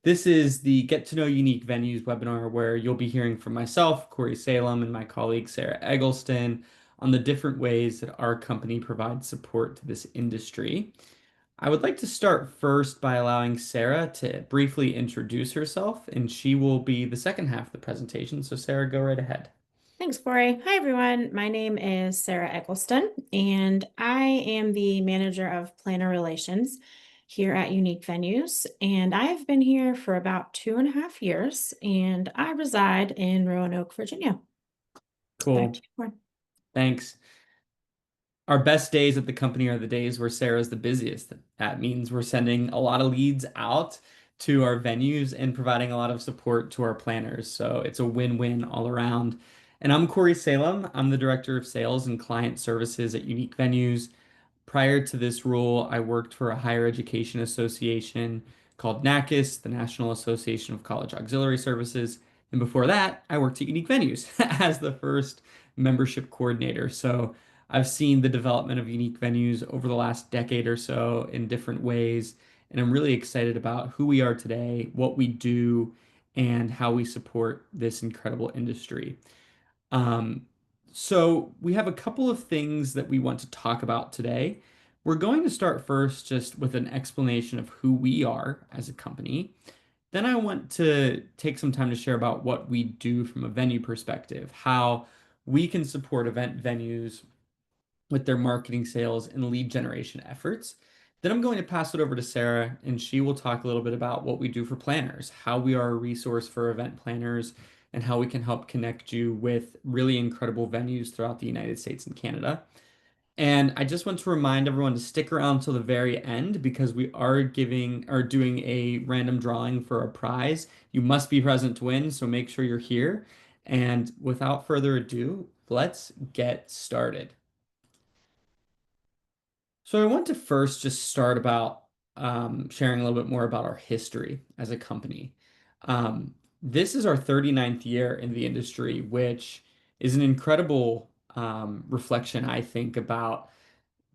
This is the Get to Know Unique Venues webinar where you'll be hearing from myself, Corey Salem, and my colleague Sarah Eggleston on the different ways that our company provides support to this industry. I would like to start first by allowing Sarah to briefly introduce herself, and she will be the second half of the presentation. So, Sarah, go right ahead. Thanks, Corey. Hi, everyone. My name is Sarah Eccleston, and I am the manager of planner relations here at Unique Venues. And I've been here for about 2.5 years, and I reside in Roanoke, Virginia. Back to Cool. you, Corey. Thanks. Our best days at the company are the days where Sarah's the busiest. That means we're sending a lot of leads out to our venues and providing a lot of support to our planners. So it's a win-win all around. And I'm Corey Salem. I'm the Director of Sales and Client Services at Unique Venues. Prior to this role, I worked for a higher education association called NACIS, the National Association of College Auxiliary Services. And before that, I worked at Unique Venues as the first membership coordinator. So I've seen the development of Unique Venues over the last decade or so in different ways. And I'm really excited about who we are today, what we do, and how we support this incredible industry. Um, so we have a couple of things that we want to talk about today. We're going to start first just with an explanation of who we are as a company. Then I want to take some time to share about what we do from a venue perspective, how we can support event venues with their marketing, sales, and lead generation efforts. Then I'm going to pass it over to Sarah, and she will talk a little bit about what we do for planners, how we are a resource for event planners, and how we can help connect you with really incredible venues throughout the United States and Canada. And I just want to remind everyone to stick around till the very end because we are giving or doing a random drawing for a prize. You must be present to win, so make sure you're here. And without further ado, let's get started. So I want to first just start about sharing a little bit more about our history as a company. This is our 39th year in the industry, which is an incredible reflection, I think, about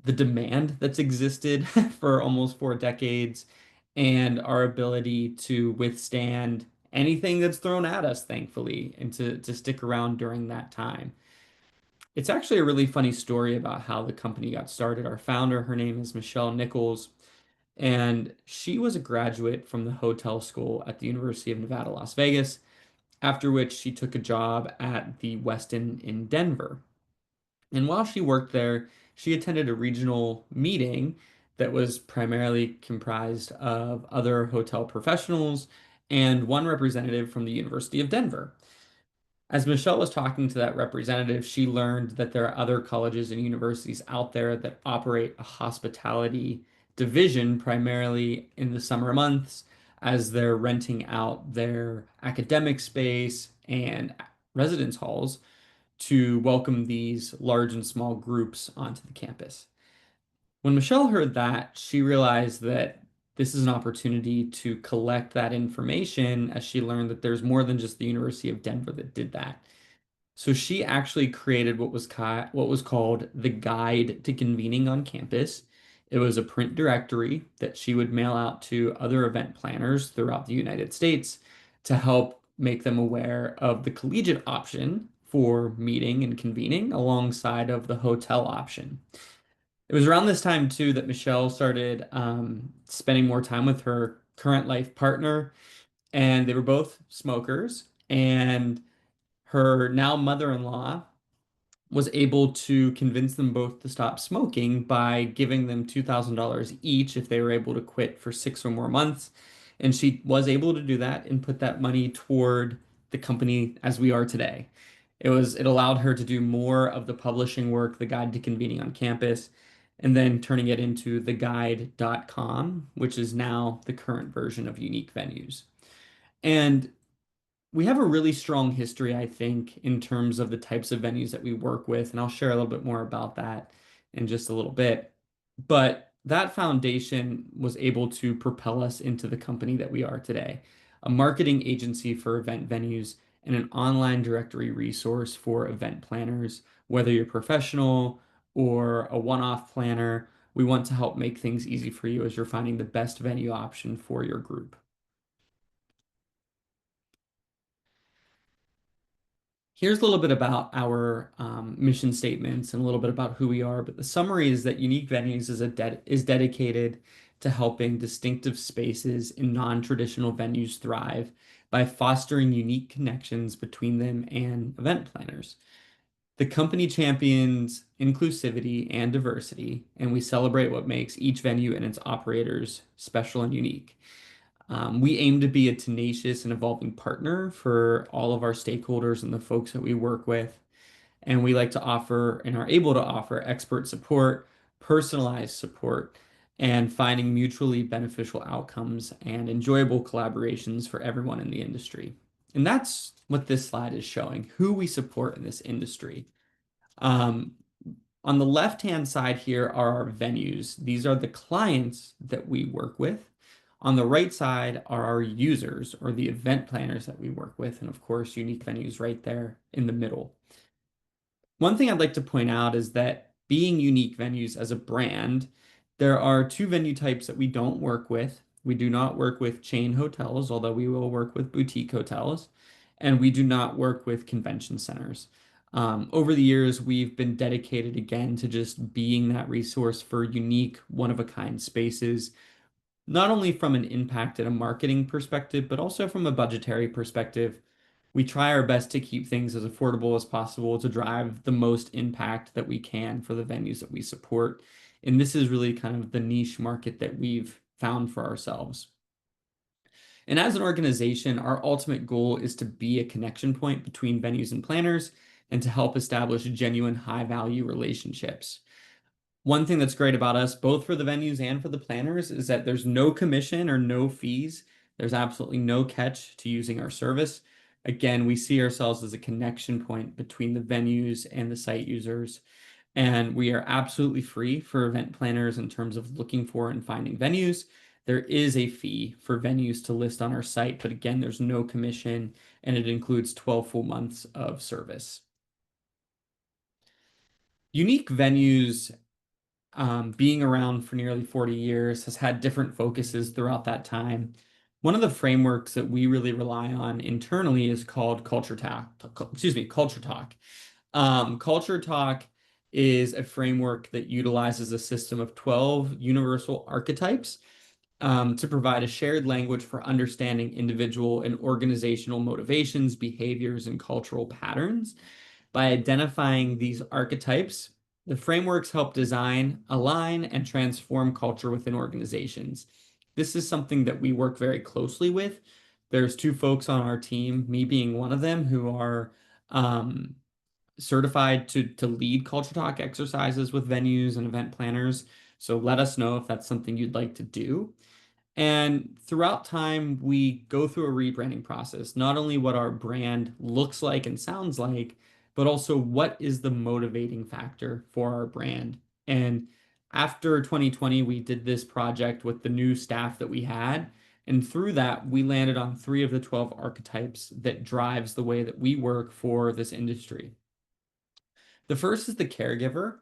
the demand that's existed for almost 4 decades and our ability to withstand anything that's thrown at us, thankfully, and to stick around during that time. It's actually a really funny story about how the company got started. Our founder, her name is Michelle Nichols, and she was a graduate from the hotel school at the University of Nevada, Las Vegas, after which she took a job at the Westin in Denver. And while she worked there, she attended a regional meeting that was primarily comprised of other hotel professionals and one representative from the University of Denver. As Michelle was talking to that representative, she learned that there are other colleges and universities out there that operate a hospitality division primarily in the summer months as they're renting out their academic space and residence halls to welcome these large and small groups onto the campus. When Michelle heard that, she realized that this is an opportunity to collect that information as she learned that there's more than just the University of Denver that did that. So she actually created what was called the Guide to Convening on Campus. It was a print directory that she would mail out to other event planners throughout the United States to help make them aware of the collegiate option for meeting and convening alongside of the hotel option. It was around this time too that Michelle started spending more time with her current life partner, and they were both smokers. And her now mother-in-law was able to convince them both to stop smoking by giving them $2,000 each if they were able to quit for 6 or more months. And she was able to do that and put that money toward the company as we are today. It allowed her to do more of the publishing work, the Guide to Convening on Campus, and then turning it into theguide.com, which is now the current version of Unique Venues. And we have a really strong history, I think, in terms of the types of venues that we work with, and I'll share a little bit more about that in just a little bit. But that foundation was able to propel us into the company that we are today, a marketing agency for event venues and an online directory resource for event planners, whether you're professional or a one-off planner. We want to help make things easy for you as you're finding the best venue option for your group. Here's a little bit about our mission statements and a little bit about who we are. But the summary is that Unique Venues is dedicated to helping distinctive spaces in non-traditional venues thrive by fostering unique connections between them and event planners. The company champions inclusivity and diversity, and we celebrate what makes each venue and its operators special and unique. We aim to be a tenacious and evolving partner for all of our stakeholders and the folks that we work with. And we like to offer and are able to offer expert support, personalized support, and finding mutually beneficial outcomes and enjoyable collaborations for everyone in the industry. And that's what this slide is showing, who we support in this industry. Um, on the left-hand side here are our venues. These are the clients that we work with. On the right side are our users or the event planners that we work with. And of course, Unique Venues right there in the middle. One thing I'd like to point out is that being Unique Venues as a brand, there are two venue types that we don't work with. We do not work with chain hotels, although we will work with boutique hotels, and we do not work with convention centers. Over the years, we've been dedicated again to just being that resource for unique, one-of-a-kind spaces, not only from an impact and a marketing perspective, but also from a budgetary perspective. We try our best to keep things as affordable as possible to drive the most impact that we can for the venues that we support. And this is really kind of the niche market that we've found for ourselves. And as an organization, our ultimate goal is to be a connection point between venues and planners and to help establish genuine high value relationships. One thing that's great about us, both for the venues and for the planners, is that there's no commission or no fees. There's absolutely no catch to using our service. Again, we see ourselves as a connection point between the venues and the site users. And we are absolutely free for event planners in terms of looking for and finding venues. There is a fee for venues to list on our site, but again, there's no commission and it includes 12 full months of service. Unique Venues being around for nearly 40 years, has had different focuses throughout that time. One of the frameworks that we really rely on internally is called Culture Talk. Excuse me, Culture Talk. Culture Talk is a framework that utilizes a system of 12 universal archetypes to provide a shared language for understanding individual and organizational motivations, behaviors, and cultural patterns. By identifying these archetypes, the frameworks help design, align, and transform culture within organizations. This is something that we work very closely with. There's two folks on our team, me being one of them, who are certified to lead Culture Talk exercises with venues and event planners. So let us know if that's something you'd like to do. And throughout time, we go through a rebranding process, not only what our brand looks like and sounds like, but also what is the motivating factor for our brand. And after 2020, we did this project with the new staff that we had. And through that, we landed on 3 of the 12 archetypes that drives the way that we work for this industry. The first is the caregiver,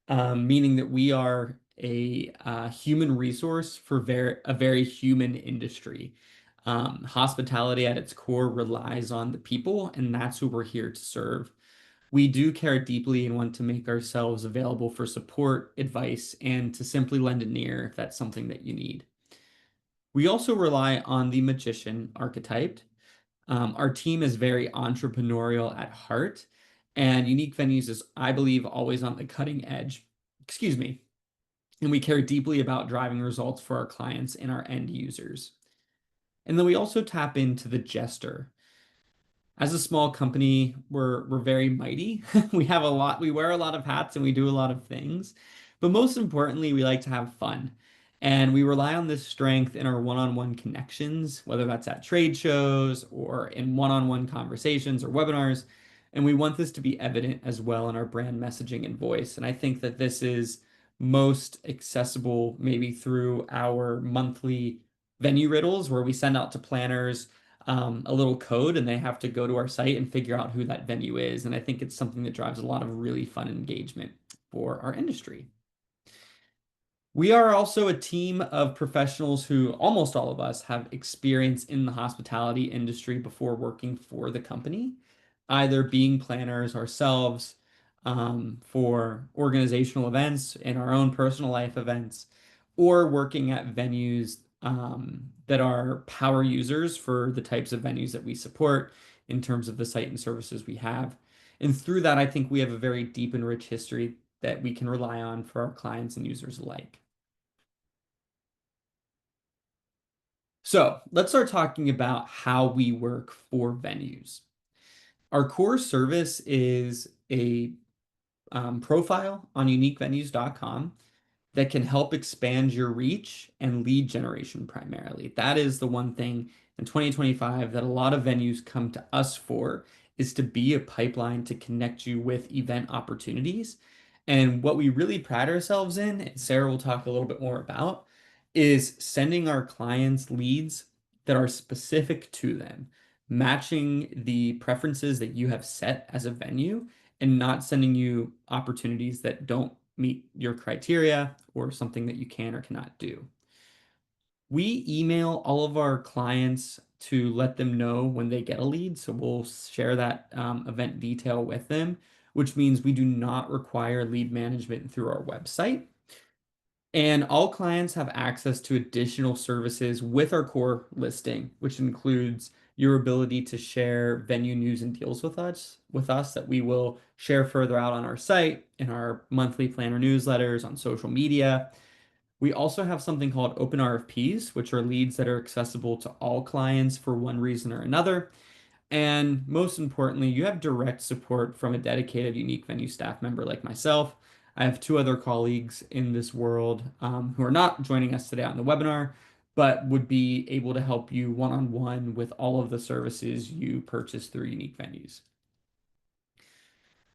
meaning that we are a human resource for a very human industry. Hospitality at its core relies on the people, and that's who we're here to serve. We do care deeply and want to make ourselves available for support, advice, and to simply lend an ear if that's something that you need. We also rely on the magician archetype. Our team is very entrepreneurial at heart, and Unique Venues is, I believe, always on the cutting edge. Excuse me. And we care deeply about driving results for our clients and our end users. And then we also tap into the jester. As a small company, we're very mighty. We wear a lot of hats and we do a lot of things. But most importantly, we like to have fun. And we rely on this strength in our one-on-one connections, whether that's at trade shows or in one-on-one conversations or webinars. And we want this to be evident as well in our brand messaging and voice. And I think that this is most accessible maybe through our monthly venue riddles where we send out to planners a little code and they have to go to our site and figure out who that venue is. And I think it's something that drives a lot of really fun engagement for our industry. We are also a team of professionals who almost all of us have experience in the hospitality industry before working for the company. either being planners ourselves for organizational events and our own personal life events, or working at venues that are power users for the types of venues that we support in terms of the site and services we have. And through that, I think we have a very deep and rich history that we can rely on for our clients and users alike. So let's start talking about how we work for venues. Our core service is a profile on uniquevenues.com that can help expand your reach and lead generation primarily. That is the one thing in 2025 that a lot of venues come to us for, is to be a pipeline to connect you with event opportunities. And what we really pride ourselves in, and Sarah will talk a little bit more about, is sending our clients leads that are specific to them, matching the preferences that you have set as a venue and not sending you opportunities that don't meet your criteria or something that you can or cannot do. We email all of our clients to let them know when they get a lead. So we'll share that event detail with them, which means we do not require lead management through our website. And all clients have access to additional services with our core listing, which includes your ability to share venue news and deals with us that we will share further out on our site, in our monthly planner newsletters, on social media. We also have something called open RFPs, which are leads that are accessible to all clients for one reason or another. And most importantly, you have direct support from a dedicated unique venue staff member like myself. I have two other colleagues in this world who are not joining us today on the webinar, but would be able to help you one-on-one with all of the services you purchase through unique venues.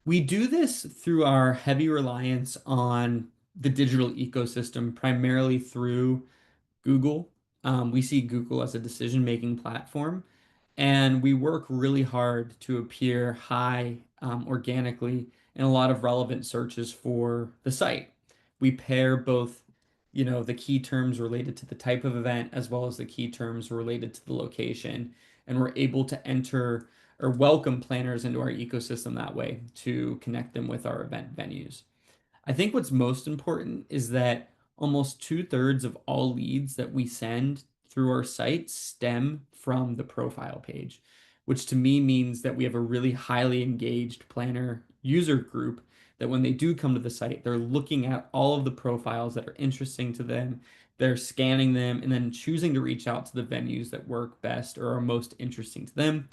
We do this through our heavy reliance on the digital ecosystem, primarily through Google. We see Google as a decision-making platform, and we work really hard to appear high organically in a lot of relevant searches for the site. We pair both, the key terms related to the type of event as well as the key terms related to the location, and we're able to enter or welcome planners into our ecosystem that way to connect them with our event venues. I think what's most important is that almost two-thirds of all leads that we send through our site stem from the profile page, which to me means that we have a really highly engaged planner user group that when they do come to the site, they're looking at all of the profiles that are interesting to them. They're scanning them and then choosing to reach out to the venues that work best or are most interesting to them.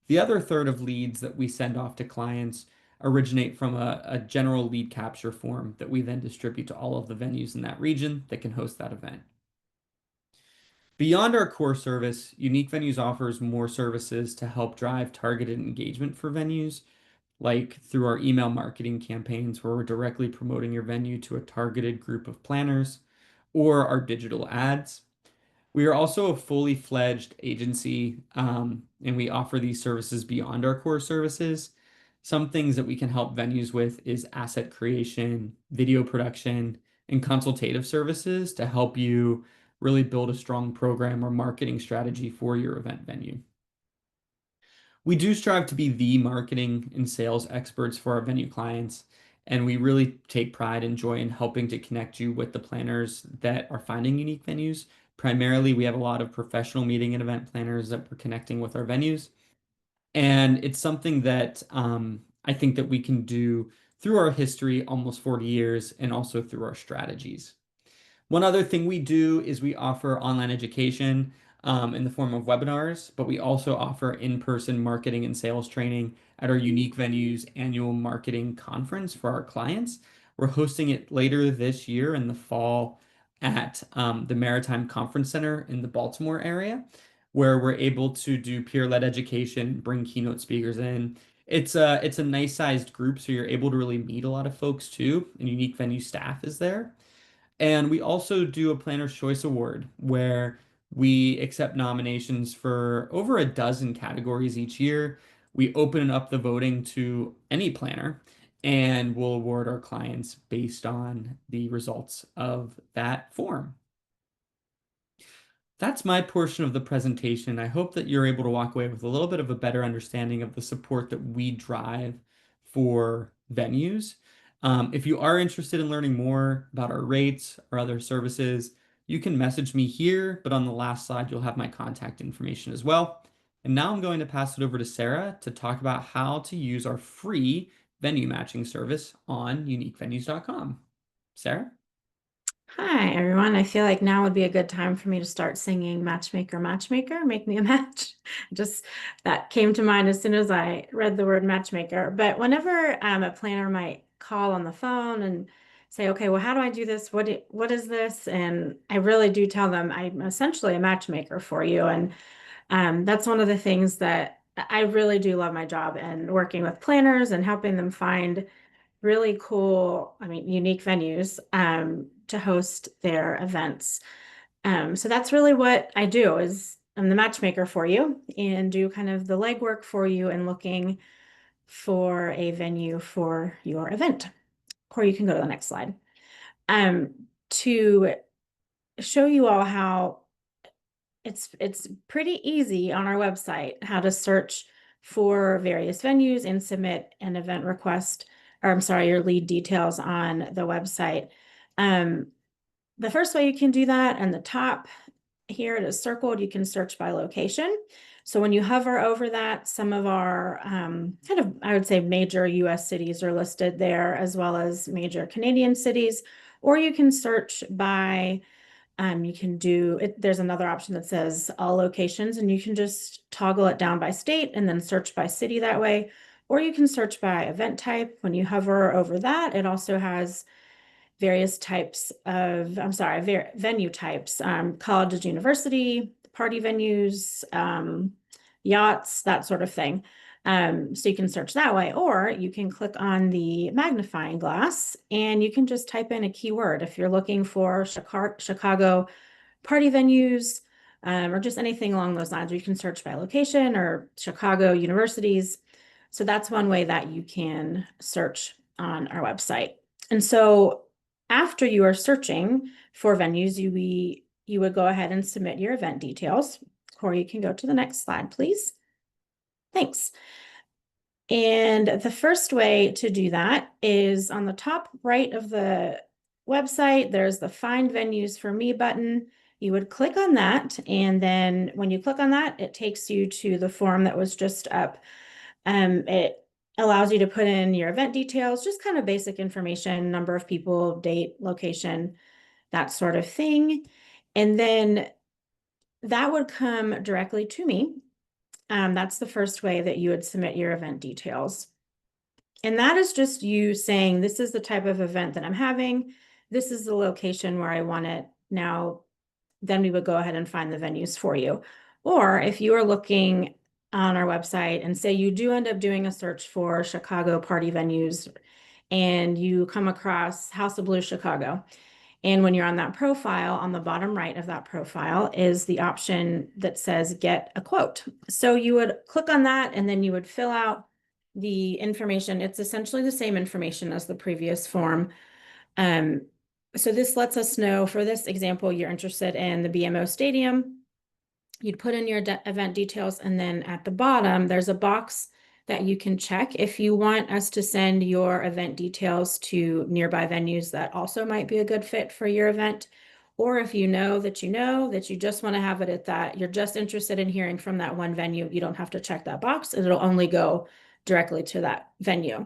The other third of leads that we send off to clients originate from a general lead capture form that we then distribute to all of the venues in that region that can host that event. Beyond our core service, Unique Venues offers more services to help drive targeted engagement for venues, like through our email marketing campaigns where we're directly promoting your venue to a targeted group of planners, or our digital ads. We are also a fully fledged agency, and we offer these services beyond our core services. Some things that we can help venues with is asset creation, video production, and consultative services to help you really build a strong program or marketing strategy for your event venue. We do strive to be the marketing and sales experts for our venue clients, and we really take pride and joy in helping to connect you with the planners that are finding unique venues. Primarily, we have a lot of professional meeting and event planners that we're connecting with our venues, and it's something that I think that we can do through our history, almost 40 years, and also through our strategies. One other thing we do is we offer online education in the form of webinars, but we also offer in-person marketing and sales training at our Unique Venues annual marketing conference for our clients. We're hosting it later this year in the fall at the Maritime Conference Center in the Baltimore area, where we're able to do peer-led education, bring keynote speakers in. It's a nice sized group, so you're able to really meet a lot of folks too, and Unique Venue staff is there. And we also do a Planner's Choice Award where we accept nominations for over a dozen categories each year. We open up the voting to any planner and we'll award our clients based on the results of that form. That's my portion of the presentation. I hope that you're able to walk away with a little bit of a better understanding of the support that we drive for venues. If you are interested in learning more about our rates or other services, you can message me here, but on the last slide, you'll have my contact information as well. And now I'm going to pass it over to Sarah to talk about how to use our free venue matching service on uniquevenues.com. Sarah? Hi, everyone. I feel like now would be a good time for me to start singing Matchmaker, Matchmaker, Make Me a Match. Just that came to mind as soon as I read the word matchmaker. But whenever a planner might call on the phone and say, okay, well, how do I do this? What is this? And I really do tell them I'm essentially a matchmaker for you. And that's one of the things that I really do love my job and working with planners and helping them find really cool, unique venues to host their events. So that's really what I do is I'm the matchmaker for you and do kind of the legwork for you and looking for a venue for your event. Or you can go to the next slide. To show you all how it's pretty easy on our website how to search for various venues and submit an event request, or I'm sorry, your lead details on the website. The first way you can do that, on the top here it is circled, you can search by location. So when you hover over that, some of our kind of, I would say, major US cities are listed there, as well as major Canadian cities, or you can search by you can do it. There's another option that says all locations, and you can just toggle it down by state and then search by city that way. Or you can search by event type. When you hover over that, it also has various types of, venue types, colleges, university, party venues, yachts, that sort of thing. So you can search that way, or you can click on the magnifying glass and you can just type in a keyword. If you're looking for Chicago party venues, or just anything along those lines, you can search by location or Chicago universities. So that's one way that you can search on our website. And so after you are searching for venues, you would go ahead and submit your event details, or you can go to the next slide, please. Thanks. And the first way to do that is on the top right of the website, there's the Find Venues for Me button. You would click on that, and then when you click on that, it takes you to the form that was just up. It allows you to put in your event details, just kind of basic information, number of people, date, location, that sort of thing. And then that would come directly to me. That's the first way that you would submit your event details. And that is just you saying, this is the type of event that I'm having. This is the location where I want it. Now, then we would go ahead and find the venues for you. Or if you are looking on our website and say you do end up doing a search for Chicago party venues and you come across House of Blues Chicago. And when you're on that profile, on the bottom right of that profile is the option that says get a quote. So you would click on that and then you would fill out the information. It's essentially the same information as the previous form. So this lets us know, for this example, you're interested in the BMO Stadium. You'd put in your event details, and then at the bottom, there's a box that you can check if you want us to send your event details to nearby venues that also might be a good fit for your event. Or if you know that you just want to have it at that, you're just interested in hearing from that one venue, you don't have to check that box. It'll only go directly to that venue.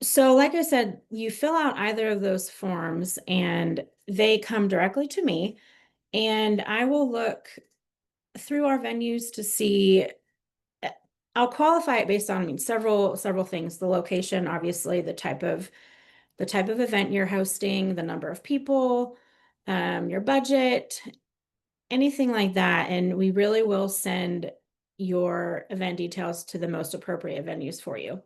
So like I said, you fill out either of those forms and they come directly to me, and I will look through our venues to see. I'll qualify it based on, several things: the location, obviously, the type of event you're hosting, the number of people, your budget, anything like that. And we really will send your event details to the most appropriate venues for you.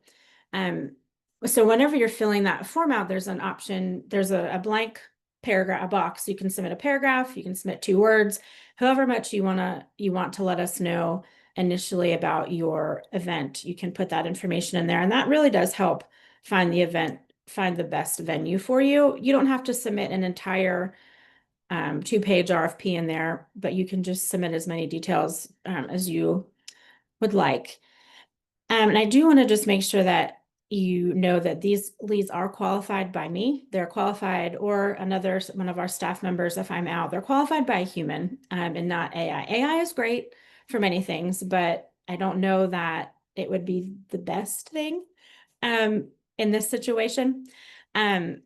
So whenever you're filling that form out, there's an option, there's a blank paragraph, a box. You can submit a paragraph, you can submit 2 words, however much you want to let us know initially about your event. You can put that information in there, and that really does help find the best venue for you. You don't have to submit an entire two-page RFP in there, but you can just submit as many details as you would like. And I do want to just make sure that you know that these leads are qualified by me. They're qualified, or another one of our staff members if I'm out. They're qualified by a human and not AI. AI is great for many things, but I don't know that it would be the best thing in this situation. Um,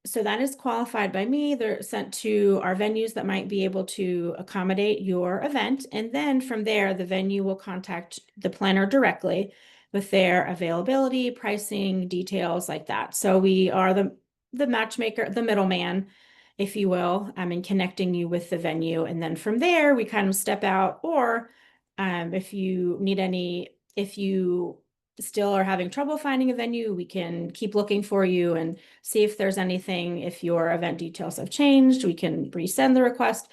so that is qualified by me. They're sent to our venues that might be able to accommodate your event. And then from there, the venue will contact the planner directly with their availability, pricing, details like that. So we are the matchmaker, the middleman, if you will, in connecting you with the venue. And then from there, we kind of step out, or if you need any, if you still are having trouble finding a venue, we can keep looking for you and see if there's anything. If your event details have changed, we can resend the request.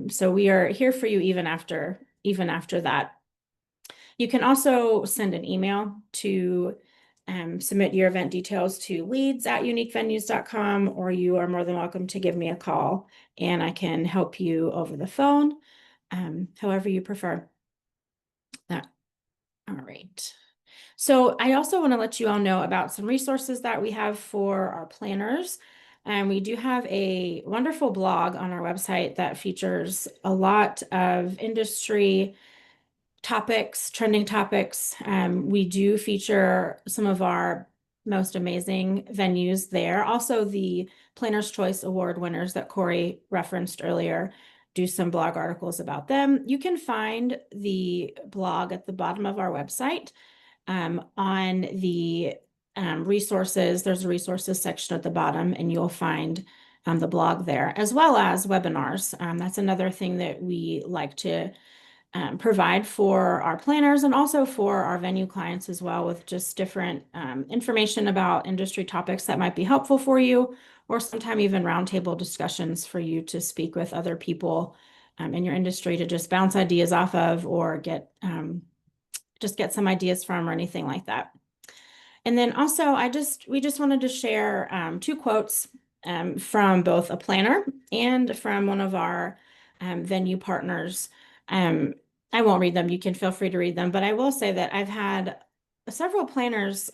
So we are here for you even after that. You can also send an email to submit your event details to leads@uniquevenues.com, or you are more than welcome to give me a call and I can help you over the phone, however you prefer. That, all right. So I also want to let you all know about some resources that we have for our planners. And we do have a wonderful blog on our website that features a lot of industry topics, trending topics. We do feature some of our most amazing venues there. Also, the Planner's Choice Award winners that Corey referenced earlier, do some blog articles about them. You can find the blog at the bottom of our website on the resources. There's a resources section at the bottom, and you'll find the blog there, as well as webinars. That's another thing that we like to provide for our planners and also for our venue clients as well, with just different information about industry topics that might be helpful for you, or sometime even roundtable discussions for you to speak with other people in your industry to just bounce ideas off of, or just get some ideas from, or anything like that. And then also, we just wanted to share two quotes from both a planner and from one of our venue partners. I won't read them. You can feel free to read them, but I will say that I've had several planners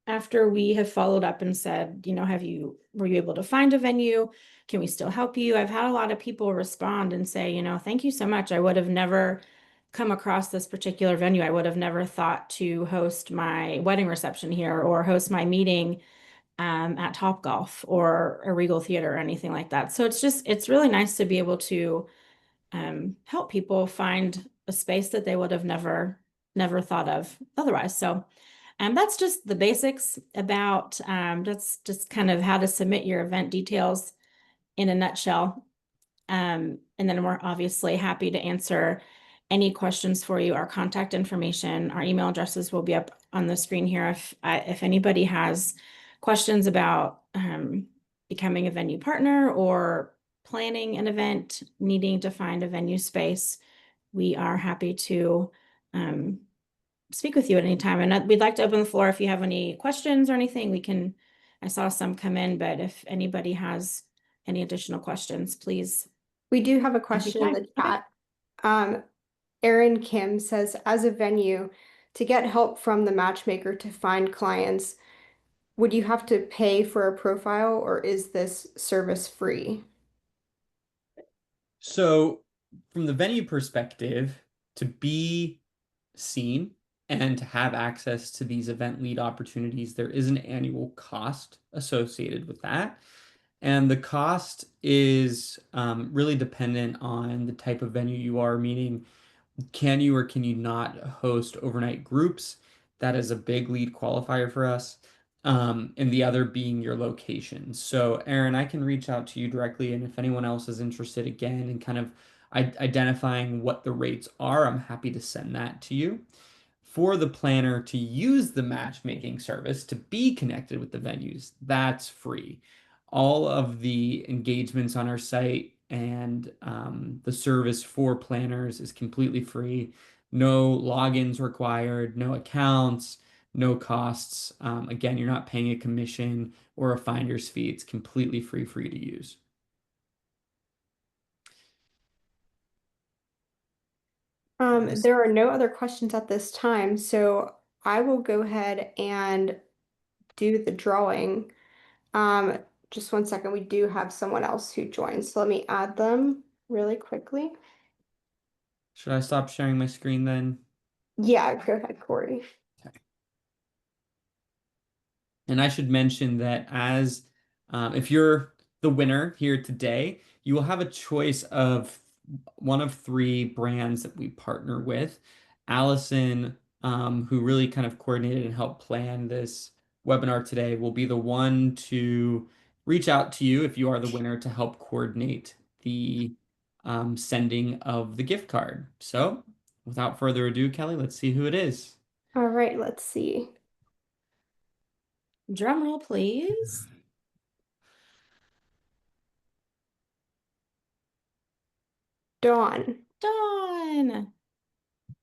after we have followed up and said, you know, were you able to find a venue? Can we still help you? I've had a lot of people respond and say, you know, thank you so much. I would have never come across this particular venue. I would have never thought to host my wedding reception here, or host my meeting at Topgolf or a Regal Theater or anything like that. So it's really nice to be able to help people find a space that they would have never thought of otherwise. So that's just the basics about that's just kind of how to submit your event details in a nutshell. And then we're obviously happy to answer any questions for you. Our contact information, our email addresses will be up on the screen here. If anybody has questions about becoming a venue partner or planning an event, needing to find a venue space, we are happy to speak with you at any time. And we'd like to open the floor if you have any questions or anything. I saw some come in, but if anybody has any additional questions, please. We do have a question in the Okay. chat. Erin Kim says, as a venue, to get help from the matchmaker to find clients, would you have to pay for a profile, or is this service free? So, from the venue perspective, to be seen and to have access to these event lead opportunities, there is an annual cost associated with that. And the cost is really dependent on the type of venue you are, meaning can you or can you not host overnight groups? That is a big lead qualifier for us. And the other being your location. So, Aaron, I can reach out to you directly, and if anyone else is interested again in kind of identifying what the rates are, I'm happy to send that to you. For the planner to use the matchmaking service to be connected with the venues, that's free. All of the engagements on our site and the service for planners is completely free. No logins required, no accounts, no costs. Again, you're not paying a commission or a finder's fee. It's completely free for you to use. There are no other questions at this time, so I will go ahead and do the drawing. Um, just one second, we do have someone else who joined, so let me add them really quickly. Should I stop sharing my screen then? Yeah, go ahead, Corey. And I should mention that as if you're the winner here today, you will have a choice of one of three brands that we partner with. Allison, who really kind of coordinated and helped plan this webinar today, will be the one to reach out to you if you are the winner to help coordinate the sending of the gift card. So, without further ado, Kelly, let's see who it is. All right, let's see. Drum roll, please. Dawn. Dawn.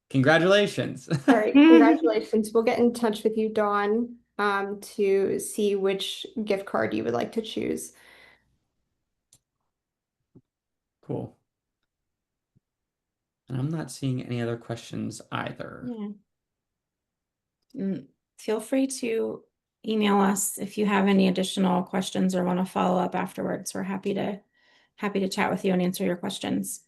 Congratulations. All right, congratulations. We'll get in touch with you, Dawn, to see which gift card you would like to choose. Cool. And I'm not seeing any other questions either. Yeah. Feel free to email us if you have any additional questions or want to follow up afterwards. We're happy to chat with you and answer your questions.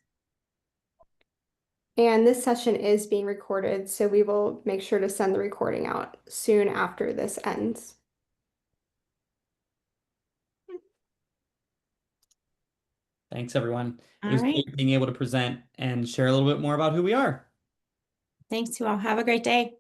And this session is being recorded, so we will make sure to send the recording out soon after this ends. Thanks, everyone. It All was right. great being able to present and share a little bit more about who we are. Thanks, you all. Have a great day.